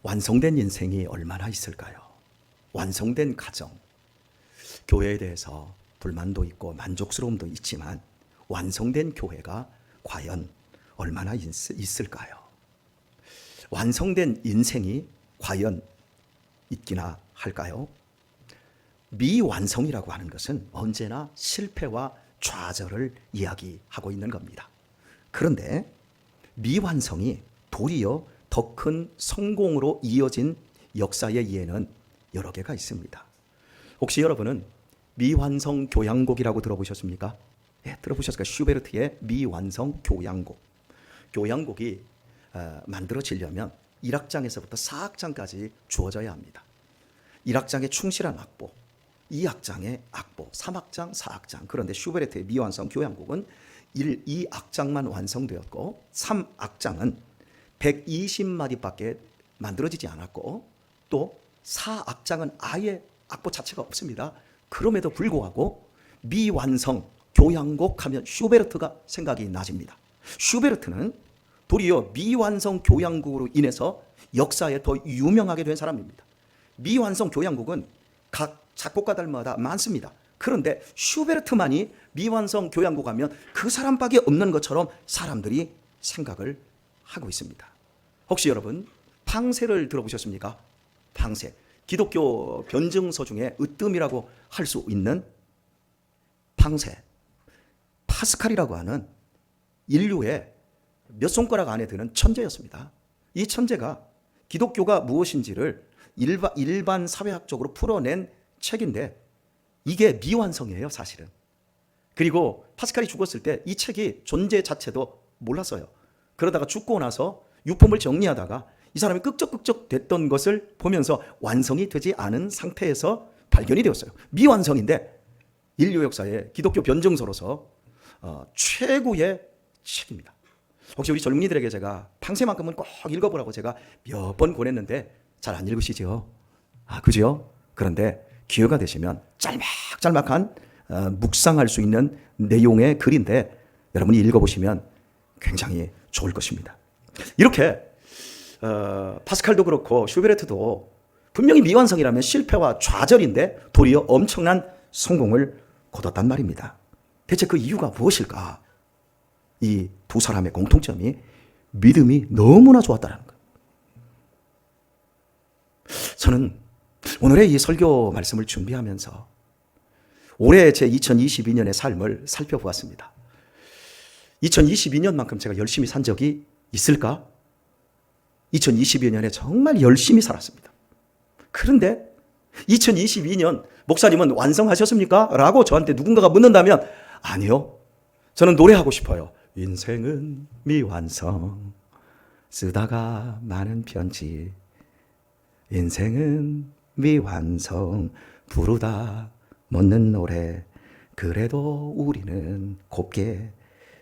완성된 인생이 얼마나 있을까요? 완성된 가정, 교회에 대해서 불만도 있고 만족스러움도 있지만 완성된 교회가 과연 얼마나 있을까요? 완성된 인생이 과연 있기나 할까요? 미완성이라고 하는 것은 언제나 실패와 좌절을 이야기하고 있는 겁니다. 그런데 미완성이 도리어 더 큰 성공으로 이어진 역사의 예는 여러 개가 있습니다. 혹시 여러분은 미완성 교향곡이라고 들어보셨습니까? 네, 들어보셨을까요? 슈베르트의 미완성 교향곡. 교향곡이 만들어지려면 1악장에서부터 4악장까지 주어져야 합니다. 1악장에 충실한 악보, 2악장의 악보, 3악장, 4악장. 그런데 슈베르트의 미완성 교향곡은 2악장만 완성되었고 3악장은 120마디밖에 만들어지지 않았고 또 4악장은 아예 악보 자체가 없습니다. 그럼에도 불구하고 미완성 교향곡 하면 슈베르트가 생각이 나집니다. 슈베르트는 도리어 미완성 교향곡으로 인해서 역사에 더 유명하게 된 사람입니다. 미완성 교향곡은 각 작곡가들마다 많습니다. 그런데 슈베르트만이 미완성 교향곡 하면 그 사람밖에 없는 것처럼 사람들이 생각을 하고 있습니다. 혹시 여러분 팡세를 들어보셨습니까? 팡세, 기독교 변증서 중에 으뜸이라고 할 수 있는 팡세, 파스칼이라고 하는 인류의 몇 손가락 안에 드는 천재였습니다. 이 천재가 기독교가 무엇인지를 일반 사회학적으로 풀어낸 책인데 이게 미완성이에요, 사실은. 그리고 파스칼이 죽었을 때 이 책이 존재 자체도 몰랐어요. 그러다가 죽고 나서 유품을 정리하다가 이 사람이 끄적끄적 됐던 것을 보면서 완성이 되지 않은 상태에서 발견이 되었어요. 미완성인데 인류 역사의 기독교 변증서로서 최고의 책입니다. 혹시 우리 젊은이들에게 제가 팡세만큼은 꼭 읽어보라고 제가 몇 번 권했는데 잘 안 읽으시죠? 그죠? 그런데 기회가 되시면 짤막짤막한 묵상할 수 있는 내용의 글인데 여러분이 읽어보시면 굉장히 좋을 것입니다. 이렇게 파스칼도 그렇고 슈베르트도 분명히 미완성이라면 실패와 좌절인데 도리어 엄청난 성공을 거뒀단 말입니다. 대체 그 이유가 무엇일까? 이 두 사람의 공통점이 믿음이 너무나 좋았다는 거예요. 저는 오늘의 이 설교 말씀을 준비하면서 올해 제 2022년의 삶을 살펴보았습니다. 2022년만큼 제가 열심히 산 적이 있을까? 2022년에 정말 열심히 살았습니다. 그런데 2022년 목사님은 완성하셨습니까? 라고 저한테 누군가가 묻는다면 아니요. 저는 노래하고 싶어요. 인생은 미완성 쓰다가 많은 편지 인생은 미완성 부르다 묻는 노래 그래도 우리는 곱게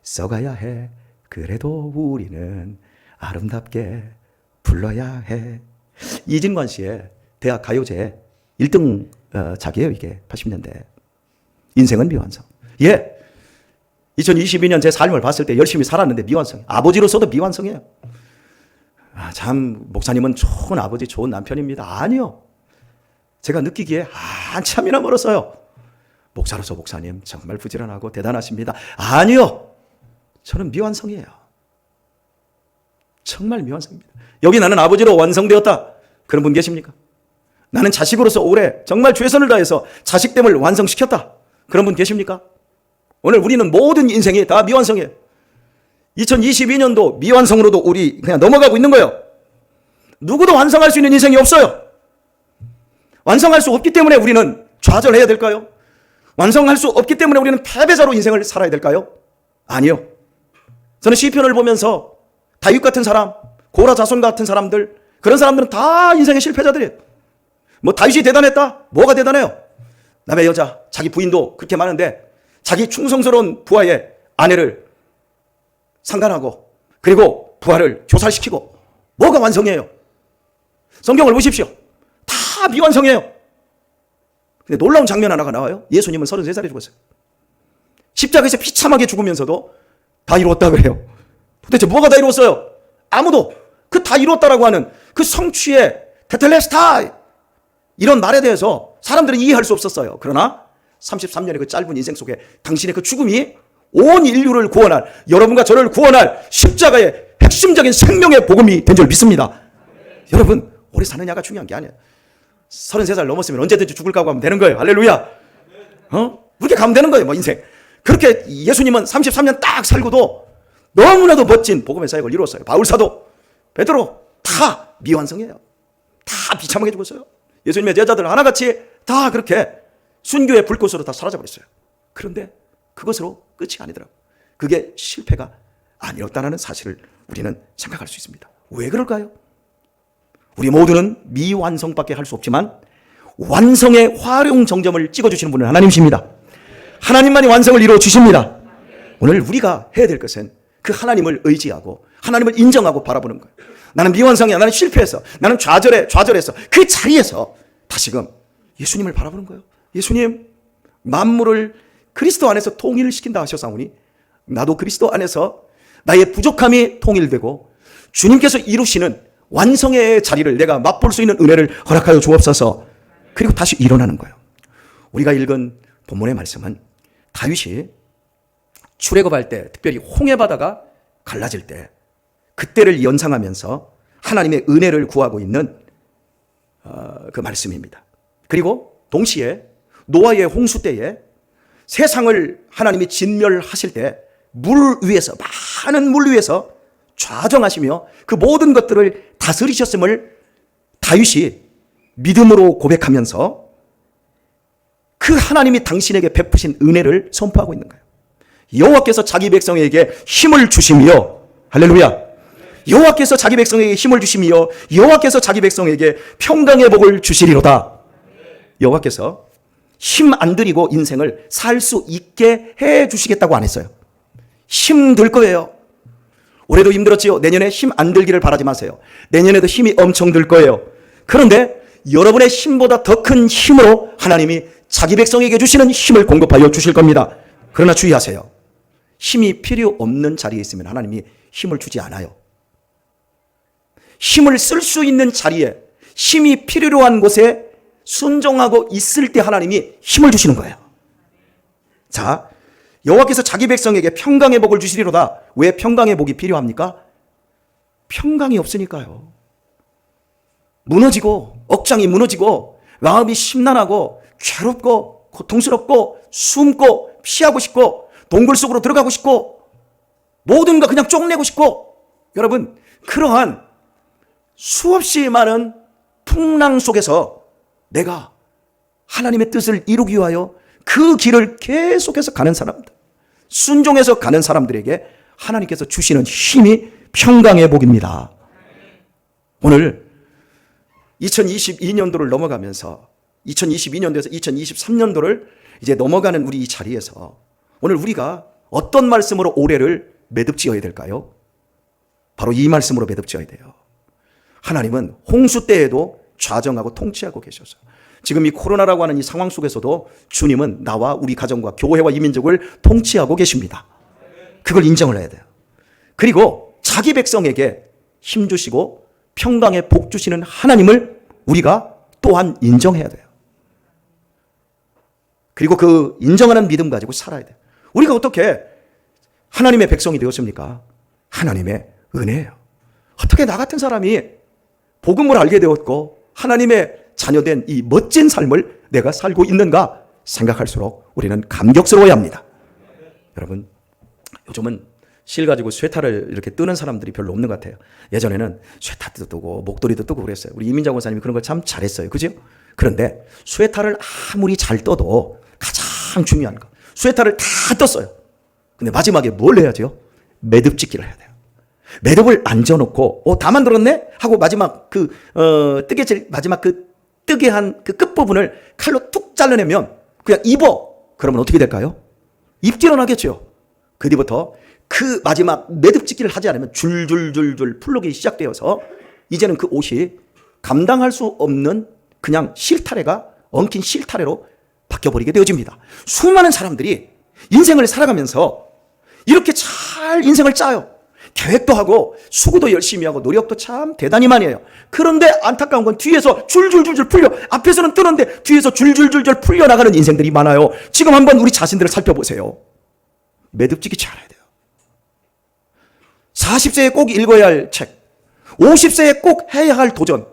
써가야 해 그래도 우리는 아름답게 불러야 해. 이진관 씨의 대학 가요제 1등 작이에요. 이게 80년대. 인생은 미완성. 예, 2022년 제 삶을 봤을 때 열심히 살았는데 미완성. 아버지로서도 미완성이에요. 참 목사님은 좋은 아버지 좋은 남편입니다. 아니요. 제가 느끼기에 한참이나 멀었어요. 목사로서 목사님 정말 부지런하고 대단하십니다. 아니요. 저는 미완성이에요. 정말 미완성입니다. 여기 나는 아버지로 완성되었다. 그런 분 계십니까? 나는 자식으로서 올해 정말 최선을 다해서 자식됨을 완성시켰다. 그런 분 계십니까? 오늘 우리는 모든 인생이 다 미완성이에요. 2022년도 미완성으로도 우리 그냥 넘어가고 있는 거예요. 누구도 완성할 수 있는 인생이 없어요. 완성할 수 없기 때문에 우리는 좌절해야 될까요? 완성할 수 없기 때문에 우리는 패배자로 인생을 살아야 될까요? 아니요. 저는 시편을 보면서 다윗 같은 사람, 고라 자손 같은 사람들, 그런 사람들은 다 인생의 실패자들이에요. 뭐 다윗이 대단했다? 뭐가 대단해요? 남의 여자, 자기 부인도 그렇게 많은데 자기 충성스러운 부하의 아내를 상간하고 그리고 부하를 교살시키고 뭐가 완성이에요? 성경을 보십시오. 다 미완성이에요. 근데 놀라운 장면 하나가 나와요. 예수님은 33살에 죽었어요. 십자가에서 비참하게 죽으면서도 다 이루었다 그래요. 도대체 뭐가 다 이루었어요? 아무도 그 다 이루었다라고 하는 그 성취의 테텔레스타이 이런 말에 대해서 사람들은 이해할 수 없었어요. 그러나 33년의 그 짧은 인생 속에 당신의 그 죽음이 온 인류를 구원할, 여러분과 저를 구원할 십자가의 핵심적인 생명의 복음이 된 줄 믿습니다. 여러분, 오래 사느냐가 중요한 게 아니에요. 33살 넘었으면 언제든지 죽을 각오 하면 되는 거예요. 할렐루야. 그렇게 가면 되는 거예요, 뭐 인생. 그렇게 예수님은 33년 딱 살고도 너무나도 멋진 복음의 사역을 이루었어요. 바울사도, 베드로 다 미완성이에요. 다 비참하게 죽었어요. 예수님의 제자들 하나같이 다 그렇게 순교의 불꽃으로 다 사라져버렸어요. 그런데 그것으로 끝이 아니더라고요. 그게 실패가 아니었다는 사실을 우리는 생각할 수 있습니다. 왜 그럴까요? 우리 모두는 미완성밖에 할 수 없지만 완성의 활용 정점을 찍어주시는 분은 하나님이십니다. 하나님만이 완성을 이루어 주십니다. 오늘 우리가 해야 될 것은 그 하나님을 의지하고 하나님을 인정하고 바라보는 거예요. 나는 미완성이야. 나는 실패했어. 나는 좌절했어. 그 자리에서 다시금 예수님을 바라보는 거예요. 예수님, 만물을 그리스도 안에서 통일을 시킨다 하셨사오니 나도 그리스도 안에서 나의 부족함이 통일되고 주님께서 이루시는 완성의 자리를 내가 맛볼 수 있는 은혜를 허락하여 주옵소서. 그리고 다시 일어나는 거예요. 우리가 읽은 본문의 말씀은 다윗이 출애굽할 때, 특별히 홍해 바다가 갈라질 때 그때를 연상하면서 하나님의 은혜를 구하고 있는 그 말씀입니다. 그리고 동시에 노아의 홍수 때에 세상을 하나님이 진멸하실 때 물 위에서, 많은 물 위에서 좌정하시며 그 모든 것들을 다스리셨음을 다윗이 믿음으로 고백하면서 그 하나님이 당신에게 베푸신 은혜를 선포하고 있는 거예요. 여호와께서 자기 백성에게 힘을 주시며, 할렐루야, 여호와께서 자기 백성에게 힘을 주시며 여호와께서 자기 백성에게 평강의 복을 주시리로다. 여호와께서 힘 안 들이고 인생을 살 수 있게 해 주시겠다고 안 했어요. 힘들 거예요. 올해도 힘들었지요. 내년에 힘 안 들기를 바라지 마세요. 내년에도 힘이 엄청 들 거예요. 그런데 여러분의 힘보다 더 큰 힘으로 하나님이 자기 백성에게 주시는 힘을 공급하여 주실 겁니다. 그러나 주의하세요. 힘이 필요 없는 자리에 있으면 하나님이 힘을 주지 않아요. 힘을 쓸 수 있는 자리에, 힘이 필요로 한 곳에 순종하고 있을 때 하나님이 힘을 주시는 거예요. 자, 여호와께서 자기 백성에게 평강의 복을 주시리로다. 왜 평강의 복이 필요합니까? 평강이 없으니까요. 무너지고, 억장이 무너지고, 마음이 심란하고 괴롭고 고통스럽고 숨고 피하고 싶고 동굴 속으로 들어가고 싶고 모든 거 그냥 쪽내고 싶고, 여러분, 그러한 수없이 많은 풍랑 속에서 내가 하나님의 뜻을 이루기 위하여 그 길을 계속해서 가는 사람들, 순종해서 가는 사람들에게 하나님께서 주시는 힘이 평강의 복입니다. 오늘 2022년도를 넘어가면서 2022년도에서 2023년도를 이제 넘어가는 우리 이 자리에서 오늘 우리가 어떤 말씀으로 올해를 매듭지어야 될까요? 바로 이 말씀으로 매듭지어야 돼요. 하나님은 홍수 때에도 좌정하고 통치하고 계셔서 지금 이 코로나라고 하는 이 상황 속에서도 주님은 나와 우리 가정과 교회와 이 민족을 통치하고 계십니다. 그걸 인정을 해야 돼요. 그리고 자기 백성에게 힘 주시고 평강의 복 주시는 하나님을 우리가 또한 인정해야 돼요. 그리고 그 인정하는 믿음 가지고 살아야 돼요. 우리가 어떻게 하나님의 백성이 되었습니까? 하나님의 은혜예요. 어떻게 나 같은 사람이 복음을 알게 되었고 하나님의 자녀된 이 멋진 삶을 내가 살고 있는가 생각할수록 우리는 감격스러워야 합니다. 여러분, 요즘은 실 가지고 쇠타를 이렇게 뜨는 사람들이 별로 없는 것 같아요. 예전에는 쇠타도 뜨고 목도리도 뜨고 그랬어요. 우리 이민정 원사님이 그런 걸 참 잘했어요. 그죠? 그런데 쇠타를 아무리 잘 떠도 가장 중요한 거, 쇠타를 다 떴어요. 근데 마지막에 뭘 해야죠? 매듭짓기를 해야 돼요. 매듭을 안 져놓고 다 만들었네? 하고 마지막 마지막 뜨게 한 그 끝부분을 칼로 툭 잘라내면 그냥 입어. 그러면 어떻게 될까요? 입질러 나겠죠. 그 뒤부터 그 마지막 매듭짓기를 하지 않으면 줄줄줄줄 풀르기 시작되어서 이제는 그 옷이 감당할 수 없는 그냥 실타래가 엉킨 실타래로 바뀌어버리게 되어집니다. 수많은 사람들이 인생을 살아가면서 이렇게 잘 인생을 짜요. 계획도 하고 수고도 열심히 하고 노력도 참 대단히 많이 해요. 그런데 안타까운 건 뒤에서 줄줄줄줄 풀려, 앞에서는 뜨는데 뒤에서 줄줄줄줄 풀려나가는 인생들이 많아요. 지금 한번 우리 자신들을 살펴보세요. 매듭지기 잘해야 돼요. 40세에 꼭 읽어야 할 책, 50세에 꼭 해야 할 도전,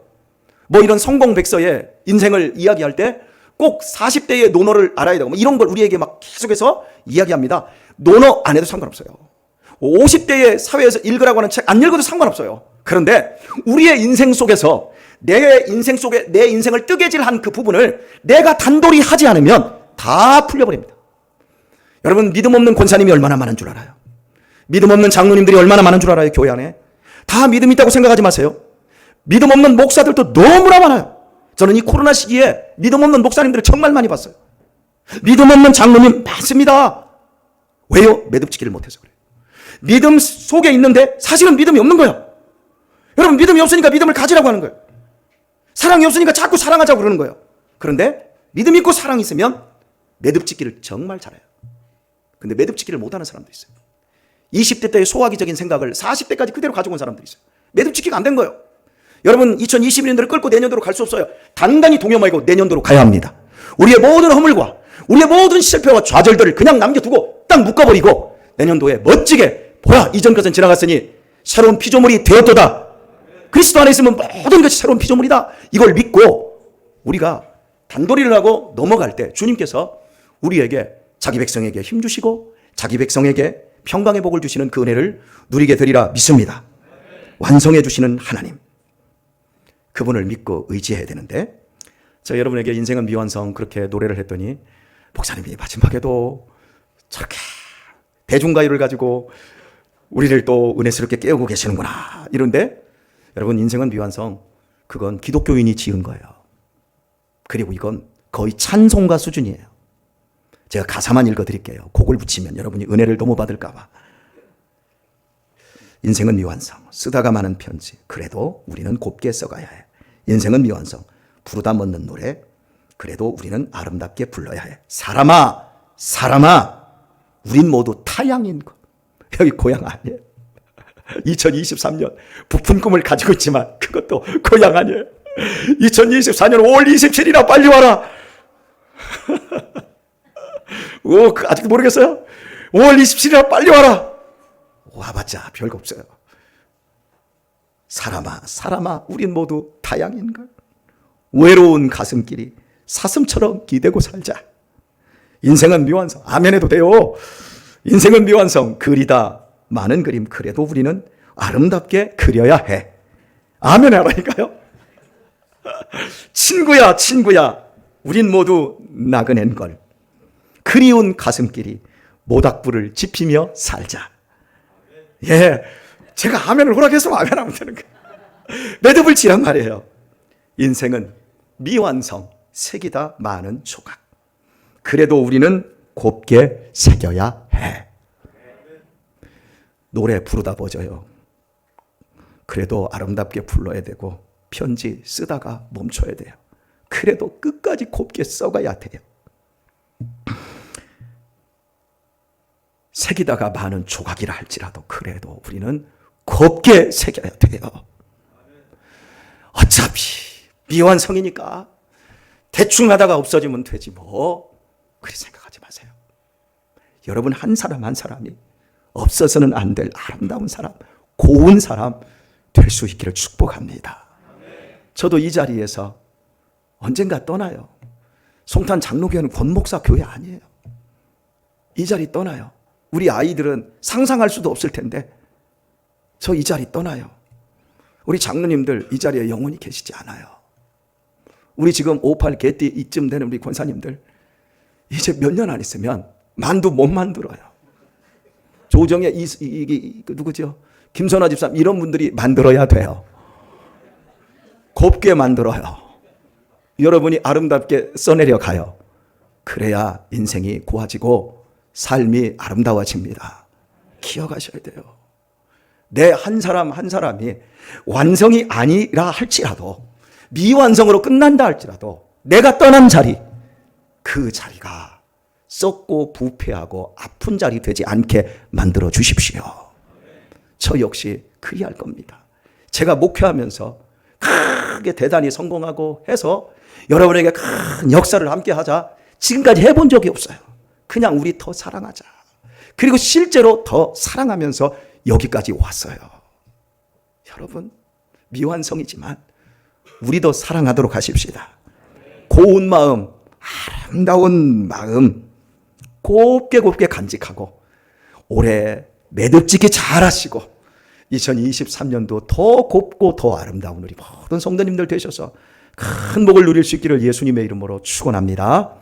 뭐 이런 성공 백서의 인생을 이야기할 때 꼭 40대의 논어를 알아야 되고 뭐 이런 걸 우리에게 막 계속해서 이야기합니다. 논어 안 해도 상관없어요. 50대의 사회에서 읽으라고 하는 책 안 읽어도 상관없어요. 그런데 우리의 인생 속에서 내 인생 속에 내 인생을 뜨개질한 그 부분을 내가 단돌이 하지 않으면 다 풀려버립니다. 여러분, 믿음 없는 권사님이 얼마나 많은 줄 알아요? 믿음 없는 장로님들이 얼마나 많은 줄 알아요? 교회 안에 다 믿음 있다고 생각하지 마세요. 믿음 없는 목사들도 너무나 많아요. 저는 이 코로나 시기에 믿음 없는 목사님들을 정말 많이 봤어요. 믿음 없는 장로님 많습니다. 왜요? 매듭지기를 못해서 그래요. 믿음 속에 있는데 사실은 믿음이 없는 거예요. 여러분, 믿음이 없으니까 믿음을 가지라고 하는 거예요. 사랑이 없으니까 자꾸 사랑하자고 그러는 거예요. 그런데 믿음 있고 사랑이 있으면 매듭짓기를 정말 잘해요. 근데 매듭짓기를 못하는 사람도 있어요. 20대 때의 소화기적인 생각을 40대까지 그대로 가지고 온 사람들이 있어요. 매듭짓기가 안 된 거예요. 여러분, 2021년도를 끌고 내년도로 갈 수 없어요. 단단히 동요하고 내년도로 가야 합니다. 우리의 모든 허물과 우리의 모든 실패와 좌절들을 그냥 남겨두고 딱 묶어버리고 내년도에 멋지게, 보라, 이전 것은 지나갔으니 새로운 피조물이 되었도다. 그리스도 안에 있으면 모든 것이 새로운 피조물이다. 이걸 믿고 우리가 단도리를 하고 넘어갈 때 주님께서 우리에게, 자기 백성에게 힘 주시고 자기 백성에게 평강의 복을 주시는 그 은혜를 누리게 되리라 믿습니다. 완성해 주시는 하나님, 그분을 믿고 의지해야 되는데, 제가 여러분에게 인생은 미완성 그렇게 노래를 했더니 목사님이 마지막에도 저렇게 대중가요를 가지고 우리를 또 은혜스럽게 깨우고 계시는구나 이런데, 여러분, 인생은 미완성, 그건 기독교인이 지은 거예요. 그리고 이건 거의 찬송가 수준이에요. 제가 가사만 읽어드릴게요. 곡을 붙이면 여러분이 은혜를 너무 받을까 봐. 인생은 미완성, 쓰다가 마는 편지, 그래도 우리는 곱게 써가야 해. 인생은 미완성, 부르다 멎는 노래, 그래도 우리는 아름답게 불러야 해. 사람아, 사람아, 우린 모두 타양인 것. 여기 고향 아니에요. 2023년 부푼 꿈을 가지고 있지만 그것도 고향 아니에요. 2024년 5월 27일이나 빨리 와라. 오, 아직도 모르겠어요? 5월 27일이나 빨리 와라. 와봤자 별거 없어요. 사람아, 사람아, 우린 모두 타양인걸. 외로운 가슴길이 사슴처럼 기대고 살자. 인생은 미완성. 아멘 해도 돼요. 인생은 미완성, 그리다 많은 그림, 그래도 우리는 아름답게 그려야 해. 아멘 하라니까요. 친구야, 친구야, 우린 모두 나그넨 걸. 그리운 가슴길이 모닥불을 지피며 살자. 예, 제가 아멘을 허락했으면 아멘 하면 되는 거예요. 매듭을 지란 말이에요. 인생은 미완성, 색이다 많은 조각. 그래도 우리는 곱게 새겨야 해. 노래 부르다 멎어요. 그래도 아름답게 불러야 되고 편지 쓰다가 멈춰야 돼요. 그래도 끝까지 곱게 써가야 돼요. 새기다가 많은 조각이라 할지라도 그래도 우리는 곱게 새겨야 돼요. 어차피 미완성이니까 대충 하다가 없어지면 되지 뭐, 그렇게 생각하지 마세요. 여러분, 한 사람 한 사람이 없어서는 안 될 아름다운 사람, 고운 사람 될 수 있기를 축복합니다. 저도 이 자리에서 언젠가 떠나요. 송탄 장로교회는 권목사 교회 아니에요. 이 자리 떠나요. 우리 아이들은 상상할 수도 없을 텐데 저 이 자리 떠나요. 우리 장로님들 이 자리에 영원히 계시지 않아요. 우리 지금 58 개띠 이쯤 되는 우리 권사님들 이제 몇 년 안 있으면 만두 못 만들어요. 조정의 누구죠? 김선화 집사님 이런 분들이 만들어야 돼요. 곱게 만들어요. 여러분이 아름답게 써내려 가요. 그래야 인생이 고와지고 삶이 아름다워집니다. 기억하셔야 돼요. 내 한 사람 한 사람이 완성이 아니라 할지라도, 미완성으로 끝난다 할지라도 내가 떠난 자리, 그 자리가 썩고 부패하고 아픈 자리 되지 않게 만들어 주십시오. 저 역시 그리할 겁니다. 제가 목회하면서 크게 대단히 성공하고 해서 여러분에게 큰 역사를 함께 하자, 지금까지 해본 적이 없어요. 그냥 우리 더 사랑하자. 그리고 실제로 더 사랑하면서 여기까지 왔어요. 여러분, 미완성이지만 우리도 사랑하도록 하십시다. 고운 마음, 아름다운 마음 곱게 간직하고 올해 매듭짓기 잘하시고 2023년도 더 곱고 더 아름다운 우리 모든 성도님들 되셔서 큰 복을 누릴 수 있기를 예수님의 이름으로 축원합니다.